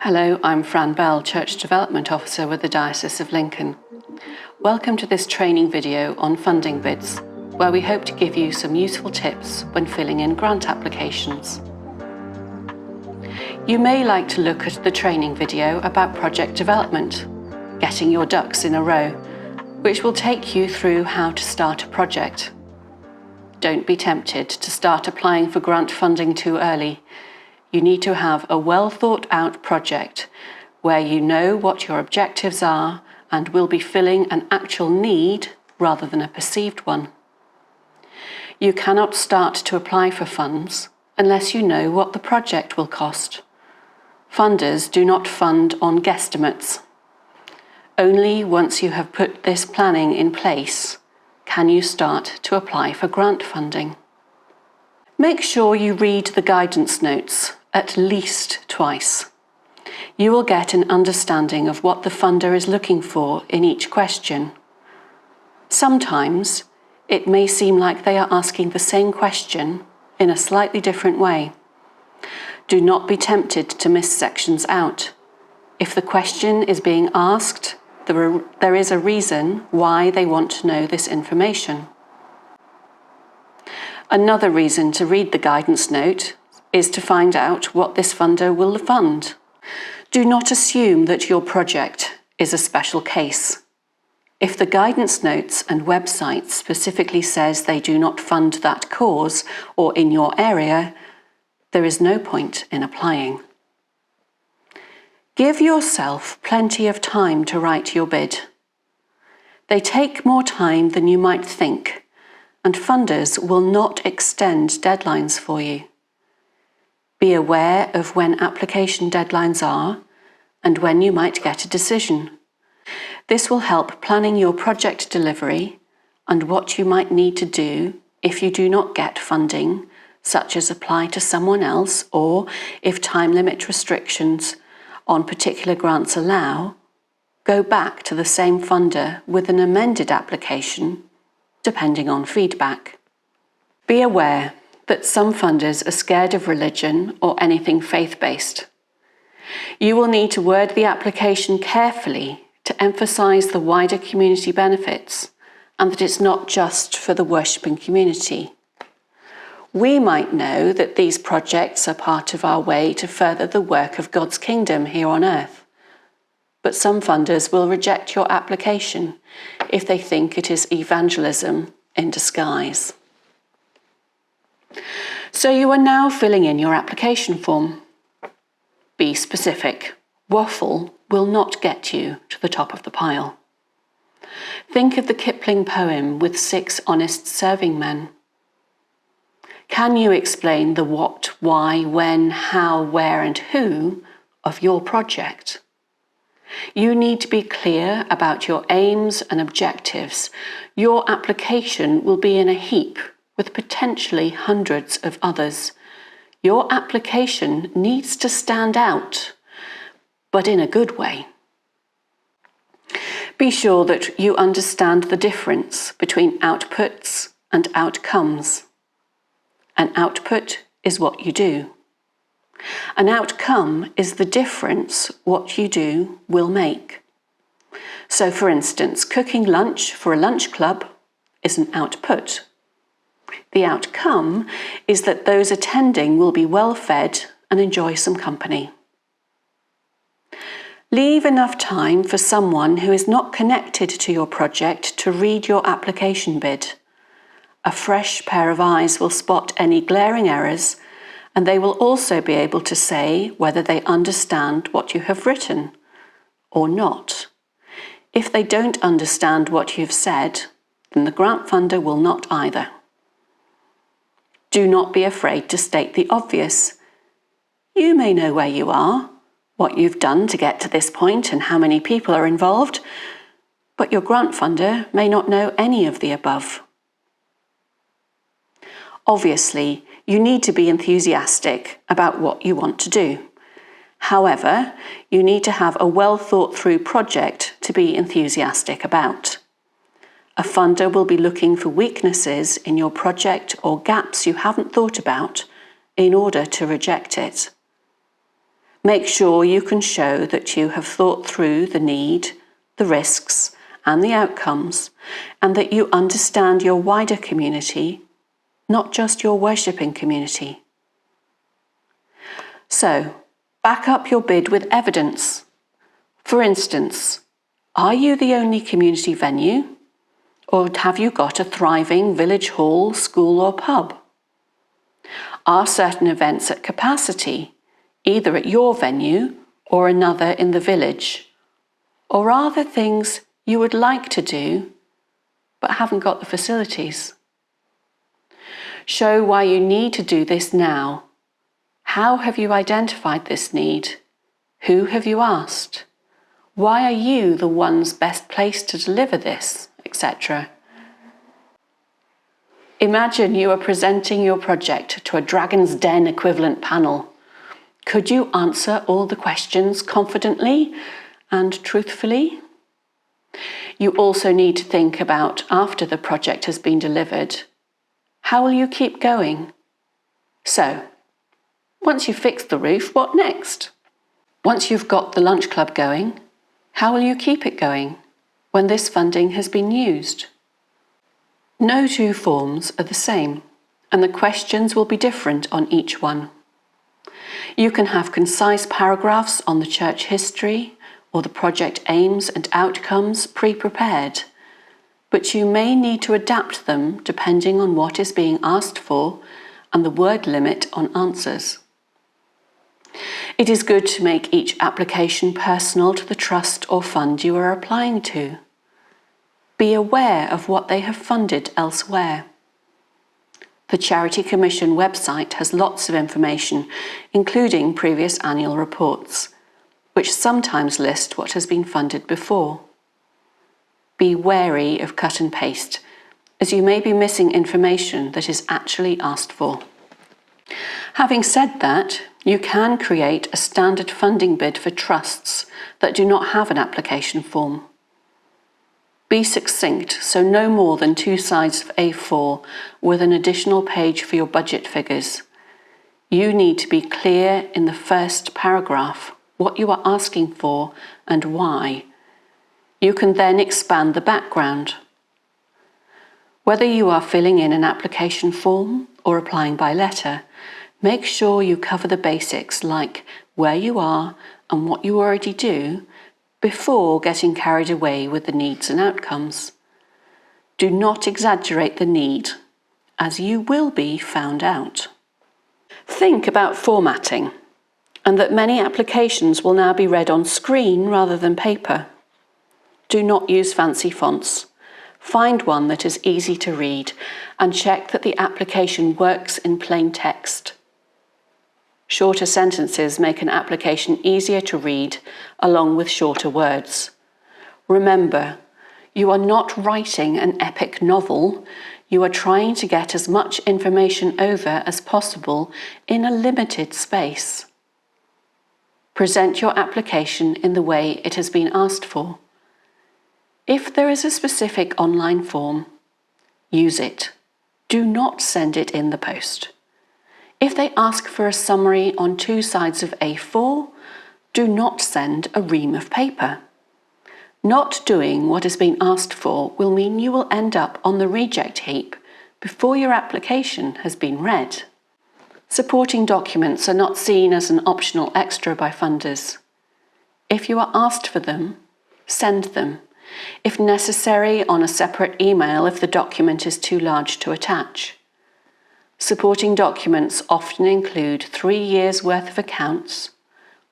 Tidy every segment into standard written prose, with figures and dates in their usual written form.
Hello, I'm Fran Bell, Church Development Officer with the Diocese of Lincoln. Welcome to this training video on funding bids, where we hope to give you some useful tips when filling in grant applications. You may like to look at the training video about project development, getting your ducks in a row, which will take you through how to start a project. Don't be tempted to start applying for grant funding too early. You need to have a well-thought-out project where you know what your objectives are and will be filling an actual need rather than a perceived one. You cannot start to apply for funds unless you know what the project will cost. Funders do not fund on guesstimates. Only once you have put this planning in place can you start to apply for grant funding. Make sure you read the guidance notes at least twice. You will get an understanding of what the funder is looking for in each question. Sometimes it may seem like they are asking the same question in a slightly different way. Do not be tempted to miss sections out. If the question is being asked, there is a reason why they want to know this information. Another reason to read the guidance note is to find out what this funder will fund. Do not assume that your project is a special case. If the guidance notes and website specifically says they do not fund that cause or in your area, there is no point in applying. Give yourself plenty of time to write your bid. They take more time than you might think, and funders will not extend deadlines for you. Be aware of when application deadlines are and when you might get a decision. This will help planning your project delivery and what you might need to do if you do not get funding, such as apply to someone else, or if time limit restrictions on particular grants allow, go back to the same funder with an amended application, depending on feedback. Be aware that some funders are scared of religion or anything faith-based. You will need to word the application carefully to emphasise the wider community benefits and that it's not just for the worshipping community. We might know that these projects are part of our way to further the work of God's kingdom here on earth, but some funders will reject your application if they think it is evangelism in disguise. So you are now filling in your application form. Be specific. Waffle will not get you to the top of the pile. Think of the Kipling poem with 6 honest serving men. Can you explain the what, why, when, how, where and who of your project? You need to be clear about your aims and objectives. Your application will be in a heap with potentially hundreds of others. Your application needs to stand out, but in a good way. Be sure that you understand the difference between outputs and outcomes. An output is what you do. An outcome is the difference what you do will make. So, for instance, cooking lunch for a lunch club is an output. The outcome is that those attending will be well fed and enjoy some company. Leave enough time for someone who is not connected to your project to read your application bid. A fresh pair of eyes will spot any glaring errors, and they will also be able to say whether they understand what you have written or not. If they don't understand what you've said, then the grant funder will not either. Do not be afraid to state the obvious. You may know where you are, what you've done to get to this point and how many people are involved, but your grant funder may not know any of the above. Obviously, you need to be enthusiastic about what you want to do. However, you need to have a well-thought-through project to be enthusiastic about. A funder will be looking for weaknesses in your project or gaps you haven't thought about in order to reject it. Make sure you can show that you have thought through the need, the risks, and the outcomes, and that you understand your wider community, not just your worshipping community. So, back up your bid with evidence. For instance, are you the only community venue? Or have you got a thriving village hall, school or pub? Are certain events at capacity, either at your venue or another in the village? Or are there things you would like to do but haven't got the facilities? Show why you need to do this now. How have you identified this need? Who have you asked? Why are you the ones best placed to deliver this, etc.? Imagine you are presenting your project to a Dragon's Den equivalent panel. Could you answer all the questions confidently and truthfully? You also need to think about after the project has been delivered. How will you keep going? So, once you've fixed the roof, what next? Once you've got the lunch club going, how will you keep it going when this funding has been used? No two forms are the same, and the questions will be different on each one. You can have concise paragraphs on the church history or the project aims and outcomes pre-prepared, but you may need to adapt them depending on what is being asked for and the word limit on answers. It is good to make each application personal to the trust or fund you are applying to. Be aware of what they have funded elsewhere. The Charity Commission website has lots of information, including previous annual reports, which sometimes list what has been funded before. Be wary of cut and paste, as you may be missing information that is actually asked for. Having said that, you can create a standard funding bid for trusts that do not have an application form. Be succinct, so no more than 2 sides of A4 with an additional page for your budget figures. You need to be clear in the first paragraph what you are asking for and why. You can then expand the background. Whether you are filling in an application form or applying by letter, make sure you cover the basics like where you are and what you already do before getting carried away with the needs and outcomes. Do not exaggerate the need, as you will be found out. Think about formatting, and that many applications will now be read on screen rather than paper. Do not use fancy fonts. Find one that is easy to read and check that the application works in plain text. Shorter sentences make an application easier to read, along with shorter words. Remember, you are not writing an epic novel. You are trying to get as much information over as possible in a limited space. Present your application in the way it has been asked for. If there is a specific online form, use it. Do not send it in the post. If they ask for a summary on 2 sides of A4, do not send a ream of paper. Not doing what has been asked for will mean you will end up on the reject heap before your application has been read. Supporting documents are not seen as an optional extra by funders. If you are asked for them, send them, if necessary on a separate email if the document is too large to attach. Supporting documents often include 3 years' worth of accounts,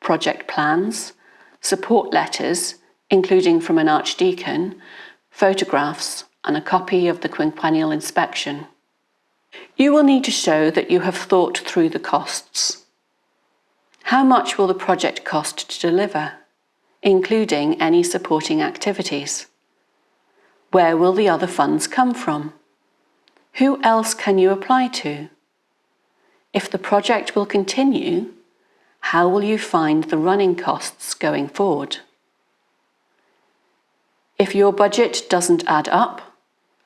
project plans, support letters, including from an archdeacon, photographs, and a copy of the quinquennial inspection. You will need to show that you have thought through the costs. How much will the project cost to deliver, including any supporting activities? Where will the other funds come from? Who else can you apply to? If the project will continue, how will you find the running costs going forward? If your budget doesn't add up,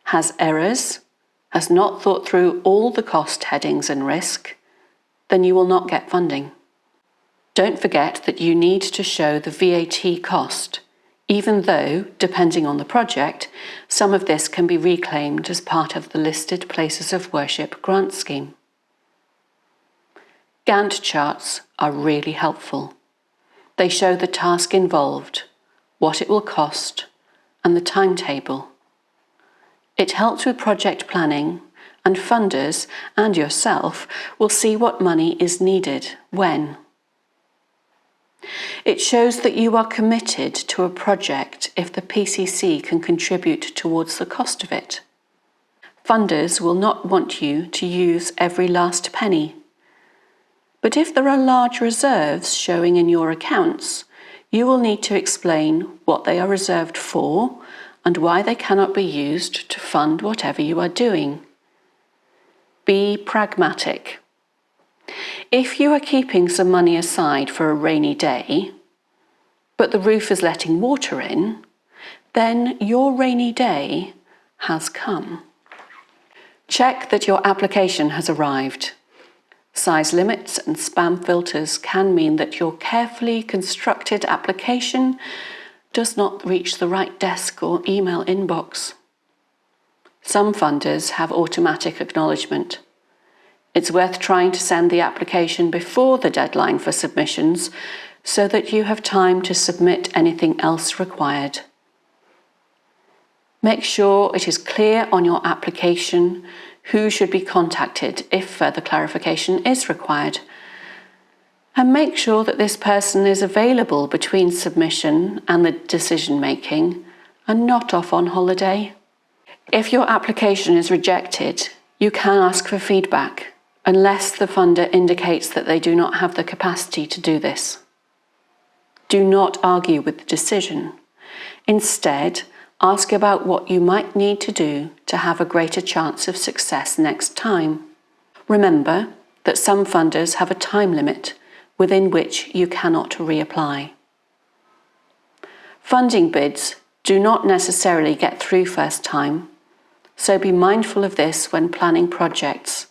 has errors, has not thought through all the cost headings and risk, then you will not get funding. Don't forget that you need to show the VAT cost, even though, depending on the project, some of this can be reclaimed as part of the listed Places of Worship grant scheme. Gantt charts are really helpful. They show the task involved, what it will cost, and the timetable. It helps with project planning, and funders and yourself will see what money is needed when. It shows that you are committed to a project if the PCC can contribute towards the cost of it. Funders will not want you to use every last penny. But if there are large reserves showing in your accounts, you will need to explain what they are reserved for and why they cannot be used to fund whatever you are doing. Be pragmatic. If you are keeping some money aside for a rainy day, but the roof is letting water in, then your rainy day has come. Check that your application has arrived. Size limits and spam filters can mean that your carefully constructed application does not reach the right desk or email inbox. Some funders have automatic acknowledgement. It's worth trying to send the application before the deadline for submissions so that you have time to submit anything else required. Make sure it is clear on your application who should be contacted if further clarification is required. And make sure that this person is available between submission and the decision making and not off on holiday. If your application is rejected, you can ask for feedback, unless the funder indicates that they do not have the capacity to do this. Do not argue with the decision. Instead, ask about what you might need to do to have a greater chance of success next time. Remember that some funders have a time limit within which you cannot reapply. Funding bids do not necessarily get through first time, so be mindful of this when planning projects.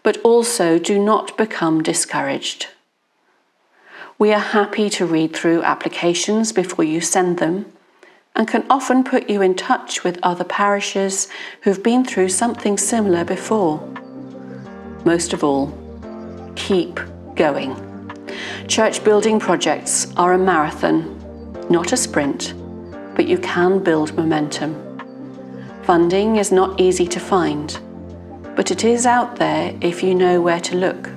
But also do not become discouraged. We are happy to read through applications before you send them and can often put you in touch with other parishes who've been through something similar before. Most of all, keep going. Church building projects are a marathon, not a sprint, but you can build momentum. Funding is not easy to find, but it is out there if you know where to look.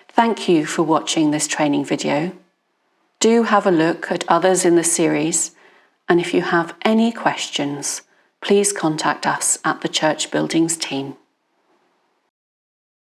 Thank you for watching this training video. Do have a look at others in the series, and if you have any questions, please contact us at the Church Buildings team.